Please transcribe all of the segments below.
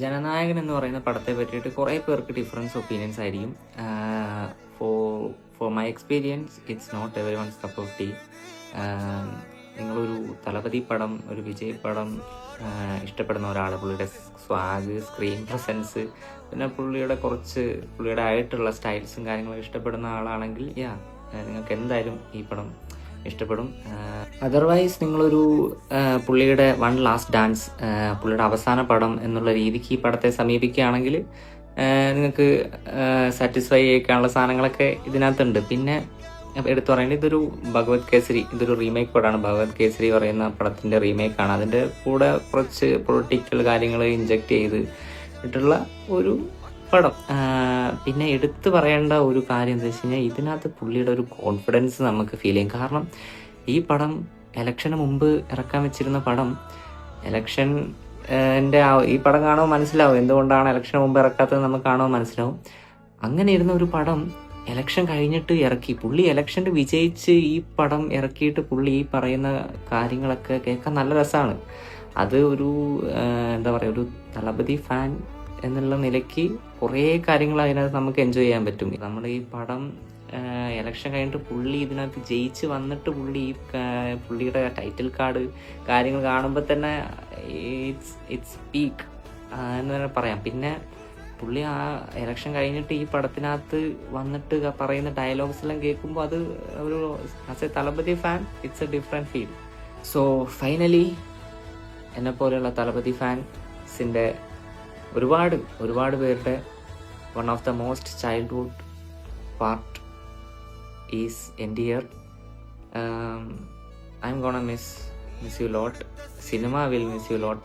ജനനായകൻ എന്ന് പറയുന്ന പടത്തെ പറ്റിയിട്ട് കുറേ പേർക്ക് ഡിഫറൻസ് ഒപ്പീനിയൻസ് ആയിരിക്കും. For my experience it's not everyone's cup of tea. നിങ്ങളൊരു തളപതി പടം, ഒരു വിജയ് പടം ഇഷ്ടപ്പെടുന്ന ഒരാൾ, പുള്ളിയുടെ സ്വാഗ്, സ്ക്രീൻ പ്രസൻസ്, പിന്നെ പുള്ളിയുടെ ആയിട്ടുള്ള സ്റ്റൈൽസും കാര്യങ്ങളൊക്കെ ഇഷ്ടപ്പെടുന്ന ആളാണെങ്കിൽ നിങ്ങൾക്ക് എന്തായാലും ഈ പടം ഇഷ്ടപ്പെടും. അതർവൈസ് നിങ്ങളൊരു പുള്ളിയുടെ വൺ ലാസ്റ്റ് ഡാൻസ്, പുള്ളിയുടെ അവസാന പടം എന്നുള്ള രീതിക്ക് ഈ പടത്തെ സമീപിക്കുകയാണെങ്കിൽ നിങ്ങൾക്ക് സാറ്റിസ്ഫൈ ചെയ്യിക്കാനുള്ള സാധനങ്ങളൊക്കെ ഇതിനകത്തുണ്ട്. പിന്നെ എടുത്തു പറയുന്നത് ഇതൊരു ഭഗവത് കേസരി, ഇതൊരു റീമേക്ക് പടമാണ്. ഭഗവത് കേസരി പറയുന്ന പടത്തിൻ്റെ റീമേക്കാണ്. അതിൻ്റെ കൂടെ കുറച്ച് പൊളിറ്റിക്കൽ കാര്യങ്ങൾ ഇൻജക്റ്റ് ചെയ്തിട്ടുള്ള ഒരു പടം. പിന്നെ എടുത്തു പറയേണ്ട ഒരു കാര്യം എന്താ വെച്ച് കഴിഞ്ഞാൽ, ഇതിനകത്ത് പുള്ളിയുടെ ഒരു കോൺഫിഡൻസ് നമുക്ക് ഫീൽ ചെയ്യും. കാരണം ഈ പടം ഇലക്ഷന് മുമ്പ് ഇറക്കാൻ വെച്ചിരുന്ന പടം, ഈ പടം കാണുമ്പോൾ മനസ്സിലാവും എന്തുകൊണ്ടാണ് ഇലക്ഷന് മുമ്പ് ഇറക്കാത്തത്, നമുക്ക് കാണുമ്പോൾ മനസ്സിലാവും. അങ്ങനെ ഇരുന്ന ഒരു പടം ഇലക്ഷൻ കഴിഞ്ഞിട്ട് ഇറക്കി. പുള്ളി ഇലക്ഷന് വിജയിച്ച് ഈ പടം ഇറക്കിയിട്ട് പുള്ളി ഈ പറയുന്ന കാര്യങ്ങളൊക്കെ കേൾക്കാൻ നല്ല രസമാണ്. അത് ഒരു എന്താ പറയുക, ഒരു തളപതി ഫാൻ എന്നുള്ള നിലയ്ക്ക് കുറേ കാര്യങ്ങൾ അതിനകത്ത് നമുക്ക് എൻജോയ് ചെയ്യാൻ പറ്റും. നമ്മൾ ഈ പടം ഇലക്ഷൻ കഴിഞ്ഞിട്ട് പുള്ളി ഇതിനകത്ത് ജയിച്ച് വന്നിട്ട് പുള്ളിയുടെ ടൈറ്റിൽ കാർഡ് കാര്യങ്ങൾ കാണുമ്പോൾ തന്നെ ഇറ്റ്സ് പീക്ക് എന്ന് തന്നെ പറയാം. പിന്നെ പുള്ളി ആ ഇലക്ഷൻ കഴിഞ്ഞിട്ട് ഈ പടത്തിനകത്ത് വന്നിട്ട് പറയുന്ന ഡയലോഗ്സ് എല്ലാം കേൾക്കുമ്പോൾ അത് ഒരു as a Thalapathy fan it's a different feel. So finally എന്നെ പോലെയുള്ള തളപതി ഫാൻസിൻ്റെ ഒരുപാട് പേരുടെ one of the most childhood part is എൻ്റെ year. I am gonna miss you lot. Cinema will miss you lot.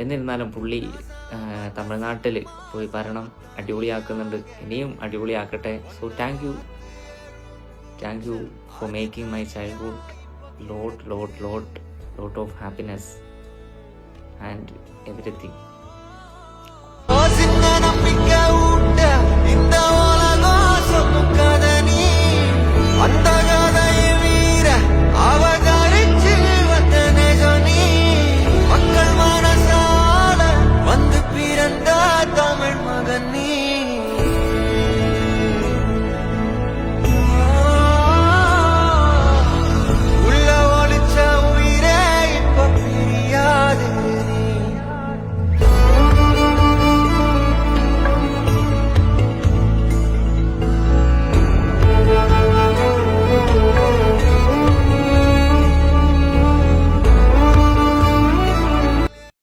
എന്നിരുന്നാലും പുള്ളി തമിഴ്നാട്ടിൽ പോയി ഭരണം അടിപൊളിയാക്കുന്നുണ്ട്, ഇനിയും അടിപൊളിയാക്കട്ടെ. So thank you for making my childhood lot of happiness and everything.